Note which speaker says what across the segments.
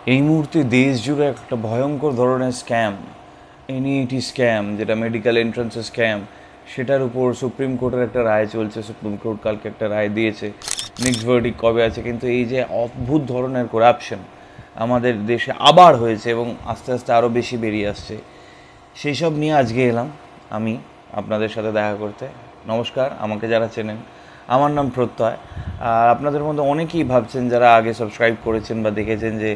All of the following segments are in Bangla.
Speaker 1: এই মুহূর্তে দেশ জুড়ে একটা ভয়ঙ্কর ধরনের স্ক্যাম, এনইটি স্ক্যাম, যেটা মেডিকেল এন্ট্রান্সের স্ক্যাম, সেটার উপর সুপ্রিম কোর্টের একটা রায় চলছে। সুপ্রিম কোর্ট কালকে একটা রায় দিয়েছে, নেক্সট ভার্ডিক্ট কবে আছে। কিন্তু এই যে অদ্ভুত ধরনের করাপশন আমাদের দেশে আবার হয়েছে এবং আস্তে আস্তে আরও বেশি বেরিয়ে আসছে, সেই সব নিয়ে আজকে এলাম আমি আপনাদের সাথে দেখা করতে। নমস্কার, আমাকে যারা চেনেন, আমার নাম প্রত্যয়। আর আপনাদের মধ্যে অনেকেই ভাবছেন, যারা আগে সাবস্ক্রাইব করেছেন বা দেখেছেন, যে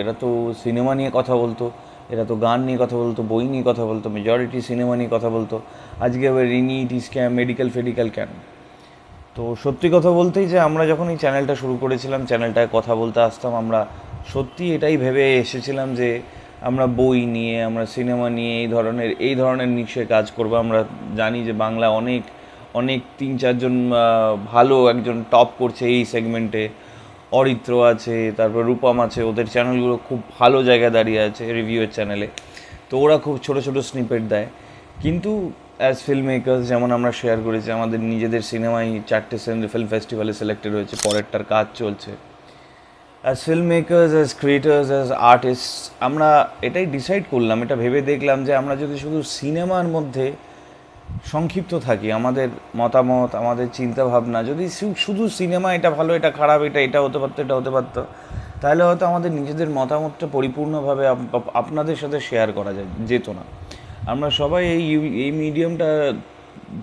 Speaker 1: এরা তো সিনেমা নিয়ে কথা বলতো, এরা তো গান নিয়ে কথা বলতো, বই নিয়ে কথা বলতো, মেজরিটি সিনেমা নিয়ে কথা বলতো, আজকে আবার রিনিটি স্ক্যাম, মেডিকেল ফেডিক্যাল কেন? তো সত্যি কথা বলতেই, যে আমরা যখন এই চ্যানেলটা শুরু করেছিলাম, চ্যানেলটায় কথা বলতে আসতাম, আমরা সত্যি এটাই ভেবে এসেছিলাম যে আমরা বই নিয়ে, আমরা সিনেমা নিয়ে এই ধরনের নিশ্চয় কাজ করবো। আমরা জানি যে বাংলা অনেক অনেক 3-4 জন ভালো একজন টপ করছে এই সেগমেন্টে। অরিত্র আছে, তারপর রূপম আছে, ওদের চ্যানেলগুলো খুব ভালো জায়গায় দাঁড়িয়ে আছে রিভিউয়ের চ্যানেলে। তো ওরা খুব ছোট ছোট স্নিপেট দেয়। কিন্তু অ্যাজ ফিল্ম মেকার্স, যেমন আমরা শেয়ার করেছি, আমাদের নিজেদের সিনেমাই 4টে ফিল্ম ফেস্টিভ্যালে সিলেক্টেড হয়েছে, পরেরটার কাজ চলছে। As film makers, as creators, as artist, আমরা এটাই ডিসাইড করলাম, এটা ভেবে দেখলাম যে আমরা যদি শুধু সিনেমার মধ্যে সংক্ষিপ্ত থাকি, আমাদের মতামত, আমাদের চিন্তাভাবনা যদি শুধু সিনেমা, এটা ভালো, এটা খারাপ, এটা হতে পারতো, এটা হতে পারতো, তাহলে হয়তো আমাদের নিজেদের মতামতটা পরিপূর্ণভাবে আপনাদের সাথে শেয়ার করা যেত না। আমরা সবাই এই মিডিয়ামটা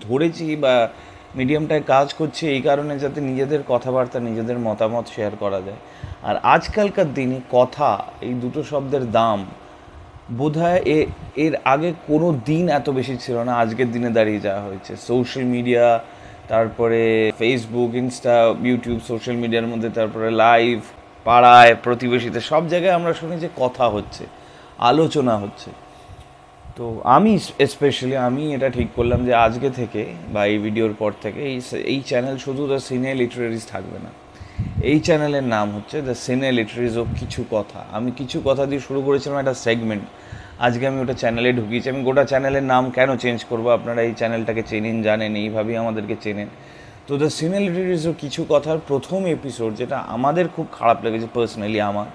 Speaker 1: ধরেছি বা মিডিয়ামটায় কাজ করছি এই কারণে, যাতে নিজেদের কথাবার্তা, নিজেদের মতামত শেয়ার করা যায়। আর আজকালকার দিনে কথা, এই দুটো শব্দের দাম বোধহয় এর আগে কোনো দিন এত বেশি ছিল না, আজকের দিনে দাঁড়িয়ে যাওয়া হয়েছে। সোশ্যাল মিডিয়া, তারপরে ফেসবুক, ইনস্টা, ইউটিউব, সোশ্যাল মিডিয়ার মধ্যে, তারপরে লাইভ, পাড়ায়, প্রতিবেশীতে, সব জায়গায় আমরা শুনি যে কথা হচ্ছে, আলোচনা হচ্ছে। তো আমি এটা ঠিক করলাম যে আজকে থেকে বা এই ভিডিওর পর থেকে এই চ্যানেল শুধু দ্য সিনে লিটারেরিজ থাকবে না। এই চ্যানেলের নাম হচ্ছে দ্য সিনে লিটারেরিজ অফ কিছু কথা। আমি কিছু কথা দিয়ে শুরু করেছিলাম একটা সেগমেন্ট, আজকে আমি ওটা চ্যানেলে ঢুকিয়েছি। আমি গোটা চ্যানেলের নাম কেন চেঞ্জ করবো? আপনারা এই চ্যানেলটাকে চেনেন, জানেন, এইভাবেই আমাদেরকে চেনেন। তো দ্য সিনে লিটারেরিজ অফ কিছু কথার প্রথম এপিসোড, যেটা আমাদের খুব খারাপ লেগেছে পার্সোনালি আমার,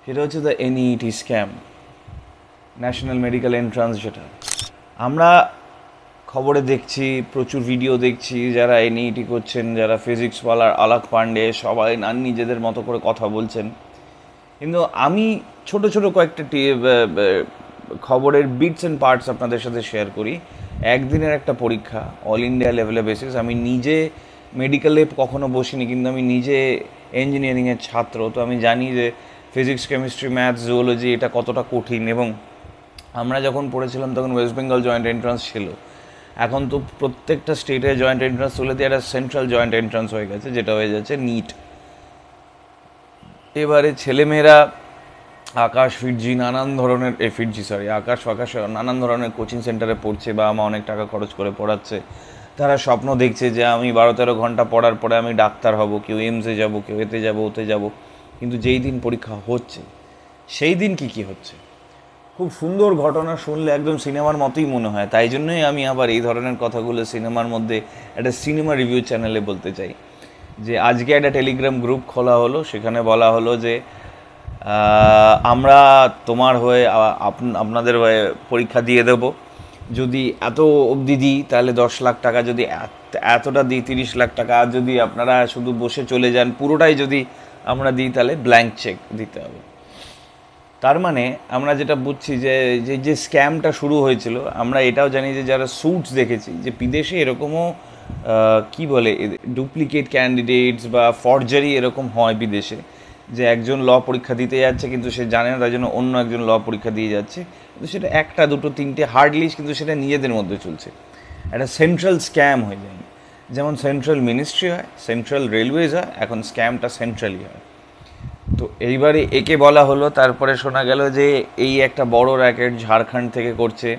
Speaker 1: সেটা হচ্ছে the NET scam, national medical entrance. যেটা আমরা খবরে দেখছি, প্রচুর ভিডিও দেখছি, যারা এনইটি করছেন, যারা ফিজিক্সওয়ালার আলাক পান্ডে, সবাই নিজেদের মতো করে কথা বলছেন। কিন্তু আমি ছোট ছোট কয়েকটা খবরের বিটস অ্যান্ড পার্টস আপনাদের সাথে শেয়ার করি। একদিনের একটা পরীক্ষা, অল ইন্ডিয়া লেভেলে বেসিস। আমি নিজে মেডিকেলে কখনো বসিনি, কিন্তু আমি নিজে ইঞ্জিনিয়ারিংয়ের ছাত্র, তো আমি জানি যে ফিজিক্স, কেমিস্ট্রি, ম্যাথস, জুওলজি এটা কতটা কঠিন। এবং আমরা যখন পড়েছিলাম তখন ওয়েস্ট বেঙ্গল জয়েন্ট এন্ট্রান্স ছিল, এখন তো প্রত্যেকটা স্টেটে জয়েন্ট এন্ট্রান্স তুলে দিয়ে একটা সেন্ট্রাল জয়েন্ট এন্ট্রান্স হয়ে গেছে, যেটা হয়ে যাচ্ছে নিট। এবারে ছেলেমেয়েরা আকাশ, ফিটজি, নানান ধরনের আকাশ ফাকাশ নানান ধরনের কোচিং সেন্টারে পড়ছে, বা আমার অনেক টাকা খরচ করে পড়াচ্ছে। তারা স্বপ্ন দেখছে যে আমি 12-13 ঘন্টা পড়ার পরে আমি ডাক্তার হব, কেউ এমসে যাব, কেউ এতে যাব, ওতে যাব। কিন্তু যেই দিন পরীক্ষা হচ্ছে, সেই দিন কি হচ্ছে, খুব সুন্দর ঘটনা শুনলে একদম সিনেমার মতোই মনে হয়। তাই জন্যই আমি আবার এই ধরনের কথাগুলো সিনেমার মধ্যে একটা সিনেমা রিভিউ চ্যানেলে বলতে চাই। যে আজকে একটা টেলিগ্রাম গ্রুপ খোলা হলো, সেখানে বলা হলো যে আমরা তোমার হয়ে, আপনাদের হয়ে পরীক্ষা দিয়ে দেব। যদি এত অবধি দিই তাহলে 10 লাখ টাকা, যদি এতটা দিই 30 লাখ টাকা, আর যদি আপনারা শুধু বসে চলে যান, পুরোটাই যদি আমরা দিই, তাহলে ব্ল্যাঙ্ক চেক দিতে হবে। তার মানে আমরা যেটা বুঝছি যে যে স্ক্যামটা শুরু হয়েছিল, আমরা এটাও জানি যে যারা স্যুটস দেখেছি, যে বিদেশে এরকমও কি বলে, ডুপ্লিকেট ক্যান্ডিডেটস বা ফর্জারি এরকম হয় বিদেশে, যে একজন ল পরীক্ষা দিতে যাচ্ছে কিন্তু সে জানে না, তার জন্য অন্য একজন ল পরীক্ষা দিয়ে যাচ্ছে। কিন্তু সেটা একটা, দুটো, তিনটে হার্ডলি, কিন্তু সেটা নিজেদের মধ্যে চলছে, একটা সেন্ট্রাল স্ক্যাম হয়ে যায়। যেমন সেন্ট্রাল মিনিস্ট্রি হয়, সেন্ট্রাল রেলওয়েজ হয়, এখন স্ক্যামটা সেন্ট্রালি হয়। তো এইবারে একে বলা হলো, তারপরে শোনা গেল যে এই একটা বড় র্যাকেট ঝাড়খণ্ড থেকে করছে।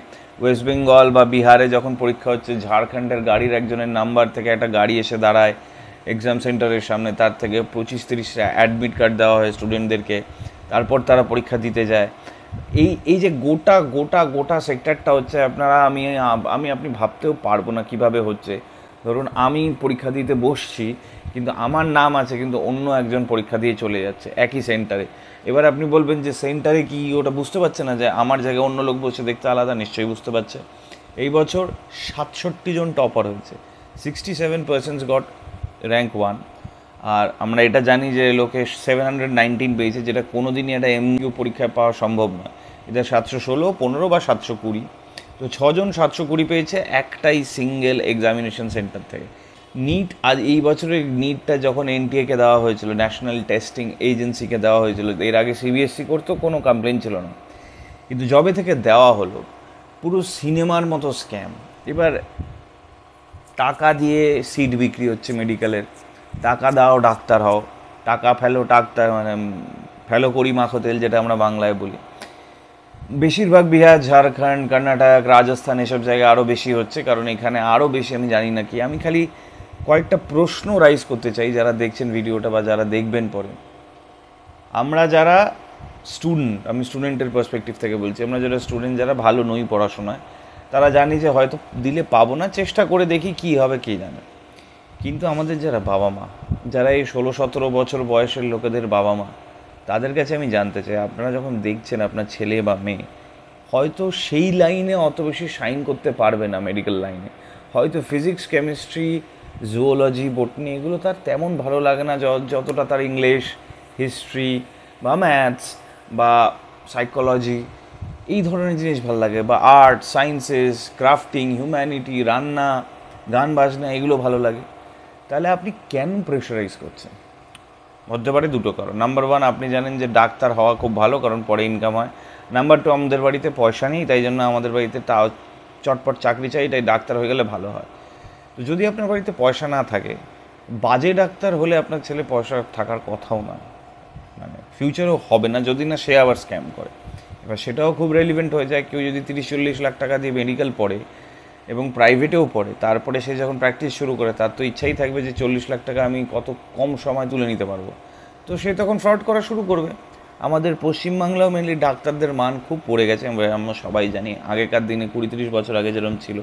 Speaker 1: ওয়েস্ট বেঙ্গল বা বিহারে যখন পরীক্ষা হচ্ছে, ঝাড়খণ্ডের গাড়ির একজনের নাম্বার থেকে একটা গাড়ি এসে দাঁড়ায় এক্সাম সেন্টারের সামনে, তার থেকে 25-30টা অ্যাডমিট কার্ড দেওয়া হয় স্টুডেন্টদেরকে, তারপর তারা পরীক্ষা দিতে যায়। এই যে গোটা গোটা গোটা সেক্টরটা হচ্ছে, আপনি ভাবতেও পারবো না কিভাবে হচ্ছে। ধরুন আমি পরীক্ষা দিতে বসছি, কিন্তু আমার নাম আছে, কিন্তু অন্য একজন পরীক্ষা দিয়ে চলে যাচ্ছে একই সেন্টারে। এবার আপনি বলবেন যে সেন্টারে কি ওটা বুঝতে পারছে না যে আমার জায়গায় অন্য লোক বসে দেখতে আলাদা? নিশ্চয়ই বুঝতে পারছে। এই বছর 67 জন টপার হয়েছে, 67% গট র্যাঙ্ক 1। আর আমরা এটা জানি যে লোকে 719 পেয়েছে, যেটা কোনো দিনই একটা এমইউ পরীক্ষায় পাওয়া সম্ভব নয়। এটা 716, 15 বা 720। তো 6 জন 720 পেয়েছে একটাই সিঙ্গেল এক্সামিনেশন সেন্টার থেকে। নিট, আজ এই বছরের নিটটা যখন এনটিএকে দেওয়া হয়েছিল, ন্যাশনাল টেস্টিং এজেন্সিকে দেওয়া হয়েছিল, এর আগে সিবিএসসি করতো, কোনো কমপ্লেন ছিল না। কিন্তু যবে থেকে দেওয়া হলো, পুরো সিনেমার মতো স্ক্যাম। এবার টাকা দিয়ে সিট বিক্রি হচ্ছে মেডিকেলের, টাকা দাও ডাক্তার হও, টাকা ফেলো ডাক্তার, মানে ফেলো করি মাখো তেল, যেটা আমরা বাংলায় বলি। বেশিরভাগ বিহার, ঝাড়খণ্ড, কর্ণাটক, রাজস্থান এসব জায়গায় আরও বেশি হচ্ছে, কারণ এখানে আরও বেশি। আমি জানি না কি, আমি খালি কয়েকটা প্রশ্ন রাইজ করতে চাই যারা দেখছেন ভিডিওটা বা যারা দেখবেন পরে। আমরা যারা স্টুডেন্ট, আমি স্টুডেন্টের পার্সপেক্টিভ থেকে বলছি, আমরা যারা স্টুডেন্ট, যারা ভালো নই পড়াশোনায়, তারা জানি যে হয়তো দিলে পাবো না, চেষ্টা করে দেখি কী হবে কে জানে। কিন্তু আমাদের যারা বাবা মা, যারা এই 16-17 বছর বয়সের লোকেদের বাবা মা, তাদের কাছে আমি জানতে চাই, আপনারা যখন দেখছেন আপনার ছেলে বা মেয়ে হয়তো সেই লাইনে অত বেশি শাইন করতে পারবে না, মেডিকেল লাইনে হয়তো ফিজিক্স, কেমিস্ট্রি, জুওলজি, বটনি এগুলো তার তেমন ভালো লাগে না যতটা তার ইংলিশ, হিস্ট্রি বা ম্যাথস বা সাইকোলজি এই ধরনের জিনিস ভালো লাগে, বা আর্ট, সায়েন্সেস, ক্রাফটিং, হিউম্যানিটি, রান্না, গান বাজনা এগুলো ভালো লাগে। তাহলে আপনি কেন প্রেশারাইজ করছেন? হতে পারে দুটো কারণ। নাম্বার 1, আপনি জানেন যে ডাক্তার হওয়া খুব ভালো, কারণ পরে ইনকাম হয়। নাম্বার 2, আমাদের বাড়িতে পয়সা নেই, তাই জন্য আমাদের বাড়িতে চটপট চাকরি চাই, তাই ডাক্তার হয়ে গেলে ভালো হয়। তো যদি আপনার বাড়িতে পয়সা না থাকে, বাজে ডাক্তার হলে আপনার ছেলে পয়সা থাকার কথাও না, মানে ফিউচারও হবে না, যদি না সে আবার স্ক্যাম করে। এবার সেটাও খুব রেলিভেন্ট হয়ে যায়। কেউ যদি 30-40 লাখ টাকা দিয়ে মেডিকেল পড়ে এবং প্রাইভেটেও পড়ে, তারপরে সে যখন প্র্যাকটিস শুরু করে, তার তো ইচ্ছাই থাকবে যে 40 লাখ টাকা আমি কত কম সময় তুলে নিতে পারবো। তো সে তখন ফ্রড করা শুরু করবে। আমাদের পশ্চিমবাংলাও মেনলি ডাক্তারদের মান খুব পড়ে গেছে, আমরা সবাই জানি। আগেকার দিনে 20-30 বছর আগে যেরকম ছিল,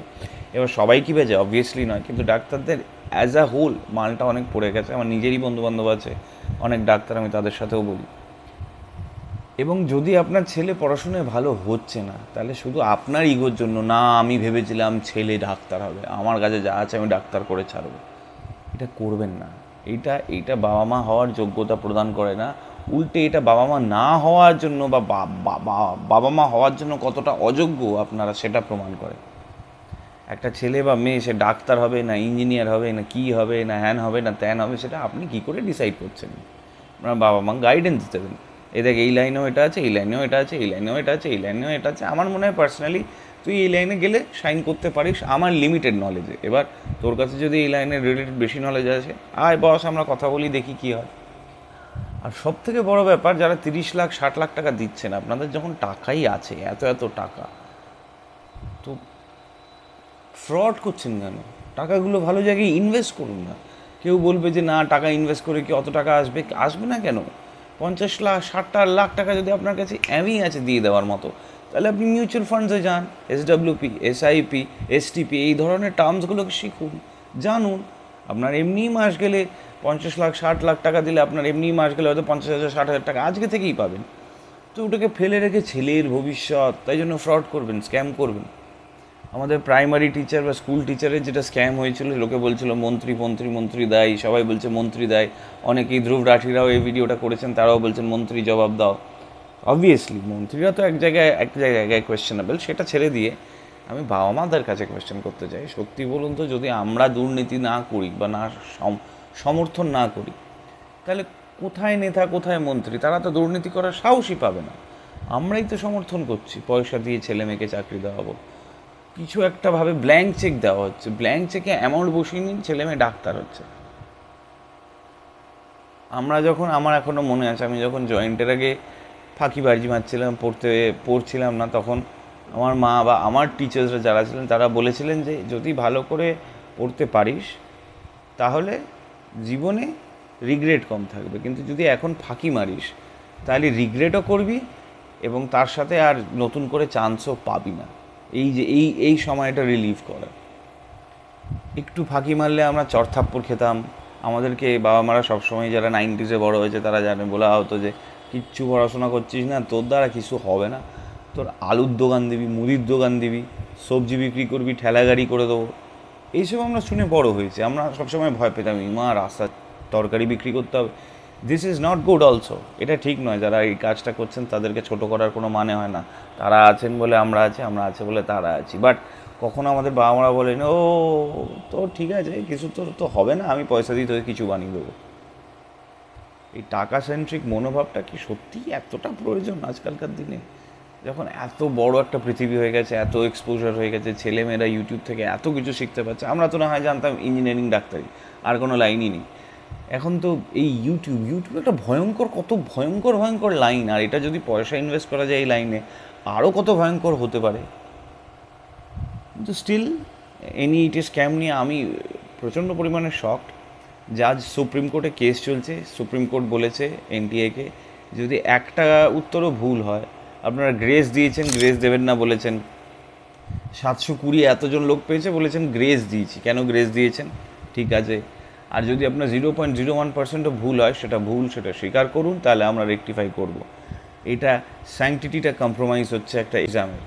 Speaker 1: এবার সবাই কী বেজে? অবভিয়াসলি নয়, কিন্তু ডাক্তারদের অ্যাজ আ হোল মানটা অনেক পড়ে গেছে। আমার নিজেরই বন্ধুবান্ধব আছে অনেক ডাক্তার, আমি তাদের সাথেও বলি। এবং যদি আপনার ছেলে পড়াশোনায় ভালো হচ্ছে না, তাহলে শুধু আপনার ইগোর জন্য না, আমি ভেবেছিলাম ছেলে ডাক্তার হবে, আমার কাছে যা আছে আমি ডাক্তার করে ছাড়বো, এটা করবেন না। এইটা বাবা মা হওয়ার যোগ্যতা প্রদান করে না। উল্টে এটা বাবা মা না হওয়ার জন্য বা বাবা মা হওয়ার জন্য কতটা অযোগ্য আপনারা, সেটা প্রমাণ করে। একটা ছেলে বা মেয়ে সে ডাক্তার হবে না ইঞ্জিনিয়ার হবে না কী হবে না হ্যান হবে না ত্যান হবে, সেটা আপনি কী করে ডিসাইড করছেন? আপনার বাবা মা গাইডেন্স দেবেন, এ দেখ এই লাইনেও এটা আছে, এই লাইনেও এটা আছে, এই লাইনেও এটা আছে, এই লাইনেও এটা আছে। আমার মনে হয় পার্সোনালি তুই এই লাইনে গেলে শাইন করতে পারিস আমার লিমিটেড নলেজে। এবার তোর কাছে যদি এই লাইনের রিলেটেড বেশি নলেজ আছে, আয় বস আমরা কথা বলি, দেখি কী হয়। আর সব থেকে বড়ো ব্যাপার, যারা 30 লাখ 60 লাখ টাকা দিচ্ছেন, আপনাদের যখন টাকাই আছে, এত টাকা, তো ফ্রড করছেন কেন? টাকাগুলো ভালো জায়গায় ইনভেস্ট করুন না। কেউ বলবে যে না, টাকা ইনভেস্ট করে কি অত টাকা আসবে? আসবে না কেন? 50 লাখ 60 লাখ টাকা যদি আপনার কাছে এমই আছে দিয়ে দেওয়ার মতো, তাহলে আপনি মিউচুয়াল ফান্ডসে যান, SWP, SIP, STP এই ধরনের টার্মসগুলোকে শিখুন, জানুন। আপনার এমনিই মাস গেলে 50 লাখ 60 লাখ টাকা দিলে আপনার এমনিই মাস গেলে হয়তো 50,000 60,000 টাকা আজকে থেকেই পাবেন। তো ওটাকে ফেলে রেখে ছেলের ভবিষ্যৎ, তাই জন্য ফ্রড করবেন, স্ক্যাম করবেন। আমাদের প্রাইমারি টিচার বা স্কুল টিচারের যেটা স্ক্যাম হয়েছিল, লোকে বলছিল মন্ত্রী মন্ত্রী মন্ত্রী দেয়, সবাই বলছে মন্ত্রী দেয়। অনেকেই ধ্রুব রাঠিরাও এই ভিডিওটা করেছেন, তারাও বলছেন মন্ত্রী জবাব দাও। অবভিয়াসলি মন্ত্রীরা তো এক জায়গায় কোয়েশ্চেনেবল, সেটা ছেড়ে দিয়ে আমি বাবা মাদের কাছে কোয়েশ্চেন করতে চাই। সত্যি বলুন তো, যদি আমরা দুর্নীতি না করি বা না সমর্থন না করি, তাহলে কোথায় নেতা কোথায় মন্ত্রী? তারা তো দুর্নীতি করার সাহসই পাবে না। আমরাই তো সমর্থন করছি, পয়সা দিয়ে ছেলে মেয়েকে চাকরি দেওয়াবো, কিছু একটা ভাবে ব্ল্যাঙ্ক চেক দেওয়া হচ্ছে, ব্ল্যাঙ্ক চেকে অ্যামাউন্ট বসিয়ে নিন, ছেলে মেয়ে ডাক্তার হচ্ছে। আমার এখনও মনে আছে, আমি যখন জয়েন্টের আগে ফাঁকিবাজি মারছিলাম, পড়ছিলাম না, তখন আমার মা বা আমার টিচার্সরা যারা ছিলেন, তারা বলেছিলেন যে যদি ভালো করে পড়তে পারিস তাহলে জীবনে রিগ্রেট কম থাকবে, কিন্তু যদি এখন ফাঁকি মারিস তাহলে রিগ্রেটও করবি এবং তার সাথে আর নতুন করে চান্সও পাবি না। এই যে এই সময়টা রিলিভ করা। একটু ফাঁকি মারলে আমরা চড়থাপ্পড় খেতাম, আমাদেরকে বাবা মারা সবসময় যারা 90s বড় হয়েছে তারা জানে, বলা হতো যে কিচ্ছু পড়াশোনা করছিস না, তোর দ্বারা কিছু হবে না, তোর আলুর দোকান দিবি, মুদির দোকান দিবি, সবজি বিক্রি করবি, ঠেলা গাড়ি করে দেবো। এইসব আমরা শুনে বড় হয়েছি। আমরা সবসময় ভয় পেতাম, মা রাস্তা তরকারি বিক্রি করতে হবে। This is not good also. এটা ঠিক নয়। যারা এই কাজটা করছেন তাদেরকে ছোট করার কোনো মানে হয় না। তারা আছেন বলে আমরা আছি, আমরা আছে বলে তারা আছি। বাট কখনো আমাদের বাবা মারা বলেন, ও তো ঠিক আছে, কিছু তোর তো হবে না, আমি পয়সা দিয়ে তোকে কিছু বানিয়ে দেবো। এই টাকা সেন্ট্রিক মনোভাবটা কি সত্যিই এতটা প্রয়োজন আজকালকার দিনে, যখন এত বড় একটা পৃথিবী হয়ে গেছে, এত এক্সপোজার হয়ে গেছে, ছেলেমেয়েরা ইউটিউব থেকে এত কিছু শিখতে পারছে। আমরা তো না হয় জানতাম ইঞ্জিনিয়ারিং, ডাক্তারি, আর কোনো লাইনই নেই। এখন তো এই ইউটিউব একটা ভয়ঙ্কর, কত ভয়ঙ্কর ভয়ঙ্কর লাইন। আর এটা যদি পয়সা ইনভেস্ট করা যায় এই লাইনে, আরও কত ভয়ঙ্কর হতে পারে। কিন্তু স্টিল এনইইটি স্ক্যাম নিয়ে আমি প্রচণ্ড পরিমাণে শকড। জাজ সুপ্রিম কোর্টে কেস চলছে, সুপ্রিম কোর্ট বলেছে এনটিএকে যদি একটা উত্তরও ভুল হয়, আপনারা গ্রেস দিয়েছেন, গ্রেস দেবেন না বলেছেন। 720 এতজন লোক পেয়েছে, বলেছেন গ্রেস দিয়েছি। কেন গ্রেস দিয়েছেন? ঠিক আছে, আর যদি আপনার 0.01%ও ভুল হয়, সেটা ভুল, সেটা স্বীকার করুন, তাহলে আমরা রেকটিফাই করব। এটা স্যাংটিটিটা কম্প্রোমাইজ হচ্ছে একটা এক্সামের।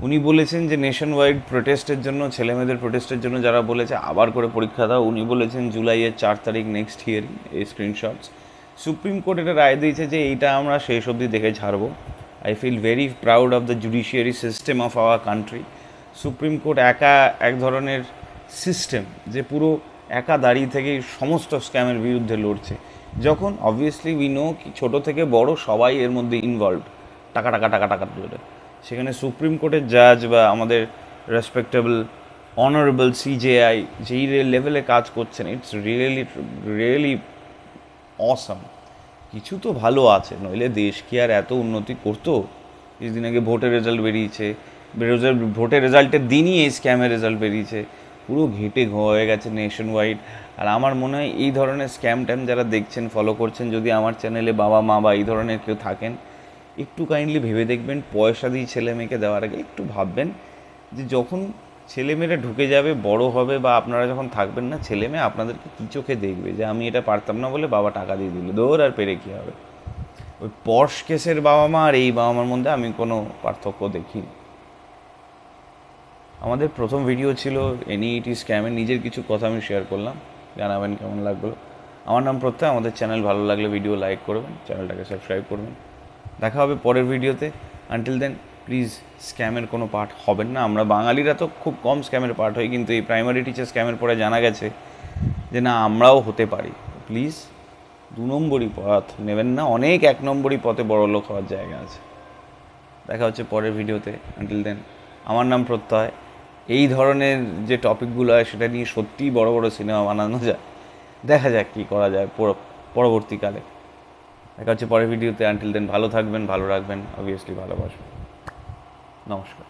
Speaker 1: উনি বলেছেন যে নেশন ওয়াইড প্রোটেস্টের জন্য, ছেলেমেয়েদের প্রোটেস্টের জন্য যারা বলেছে আবার করে পরীক্ষা দাও, উনি বলেছেন জুলাইয়ের 4 তারিখ নেক্সট হিয়ারিং। এই স্ক্রিনশটস সুপ্রিম কোর্ট এটা রায় দিয়েছে যে এইটা আমরা শেষ অবধি দেখে ছাড়বো। I feel very proud of the judiciary system of our country. Supreme court একা এক ধরনের সিস্টেম যে পুরো একা দাঁড়িয়ে থেকেই সমস্ত স্ক্যামের বিরুদ্ধে লড়ছে, যখন অবভিয়াসলি উই নো কি ছোটো থেকে বড় সবাই এর মধ্যে ইনভলভড, টাকা টাকা টাকা টাকা তুলে। সেখানে সুপ্রিম কোর্টের জাজ বা আমাদের রেসপেক্টেবল অনারেবল সিজেআই যেই লেভেলে কাজ করছেন, ইটস রিয়েলি অসাম। কিছু তো ভালো আছে, নইলে দেশ কি আর এত উন্নতি করতো? কিছুদিন আগে ভোটের রেজাল্ট বেরিয়েছে, ভোটের রেজাল্টের দিনই এই স্ক্যামের রেজাল্ট বেরিয়েছে। পুরো ঘেটে হয়ে গেছে নেশন ওয়াইড। আর আমার মনে হয় এই ধরনের স্ক্যাম ট্যাম যারা দেখছেন, ফলো করছেন, যদি আমার চ্যানেলে বাবা মা বা এই ধরনের কেউ থাকেন, একটু কাইন্ডলি ভেবে দেখবেন। পয়সা দিয়ে ছেলে মেয়েকে দেওয়ার আগে একটু ভাববেন যে যখন ছেলেমেয়েরা ঢুকে যাবে, বড় হবে, বা আপনারা যখন থাকবেন না, ছেলেমেয়ে আপনাদেরকে কী চোখে দেখবে যে আমি এটা পারতাম না বলে বাবা টাকা দিয়ে দিল, দৌড় আর পেরে কী হবে। ওই পর্শ কেসের বাবা মা আর এই বাবা মার মধ্যে আমি কোনো পার্থক্য দেখি। আমাদের প্রথম ভিডিও ছিল এনইইটি স্ক্যামের, নিজের কিছু কথা আমি শেয়ার করলাম, জানাবেন কেমন লাগলো। আমার নাম প্রত্যয়। আমাদের চ্যানেল ভালো লাগলে ভিডিও লাইক করবেন, চ্যানেলটাকে সাবস্ক্রাইব করবেন। দেখা হবে পরের ভিডিওতে। আনটিল দেন প্লিজ স্ক্যামের কোনো পার্ট হবেন না। আমরা বাঙালিরা তো খুব কম স্ক্যামের পার্ট হই, কিন্তু এই প্রাইমারি টিচার স্ক্যামের পরে জানা গেছে যে না, আমরাও হতে পারি। প্লিজ 2 নম্বরই পথ নেবেন না, অনেক 1 নম্বরই পথে বড় লোক হওয়ার জায়গা আছে। দেখা হচ্ছে পরের ভিডিওতে। আনটিল দেন, আমার নাম প্রত্যয়। এই ধরনের যে টপিকগুলো হয় সেটা নিয়ে সত্যিই বড় বড় সিনেমা বানানো যায়। দেখা যাক কী করা যায় পরবর্তীকালে। দেখা হচ্ছে পরের ভিডিওতে। আনটিল দেন ভালো থাকবেন, ভালো রাখবেন, অবভিয়াসলি ভালোবাসবেন। নমস্কার।